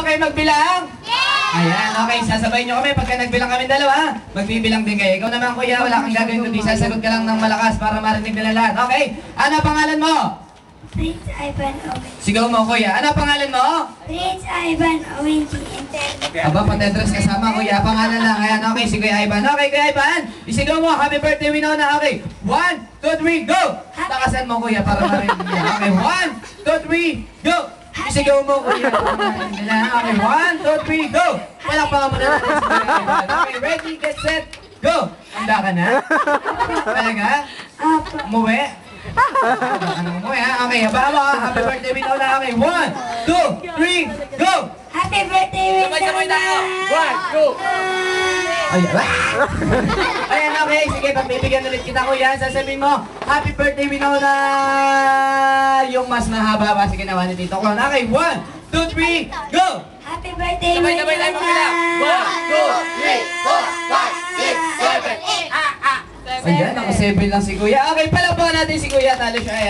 kayo magbilang? Ayan, okay. Sasabay nyo kami. Pagka nagbilang kami dalawa, magbibilang din kayo. Ikaw naman kuya, wala kang gagawin kundi sasagot ka lang ng malakas para marinig nila lahat. Okay? Ano pangalan mo? Prince Ivan Owen. Sigaw mo kuya. Ano pangalan mo? Prince Ivan Owen Aba, patetras kasama kuya. Pangalan lang. Ayan, okay. Si Kuya Ivan. Okay, Kuya Ivan. Isigaw mo. Happy birthday, Winona. Okay. 1, 2, 3, go! Takasan mo kuya para marinig nila. Okay, 1, 2, 3, go! Isigaw mo kuya. Okay, 1, 2, 3, go! Palakpakan mo na natin si Kuya Ivan. Okay, ready, get set, go! Handa ka na? Talaga? Umuwi? Ano umuwi ha? Okay, habaan mo ha. Happy birthday, Winona. Okay, 1, 2, 3, go! Happy birthday, Sabay-sabay tayo. 1, 2. Ayan. Ayan, okay. Sige, pagbibigyan ulit kita kuya. Sasabihin mo, Happy birthday, Winona! Yung mas mahaba pa. Sige naman ni Tito Clown. Okay, 1, 2, 3, go! Happy birthday, Sabay-sabay tayo magbilang. 1, 2, 3, 4, 5, 6, 7, 8. Ayan, ako 7 lang si kuya. Okay, palakpakan natin si kuya. Talo siya. Ayan.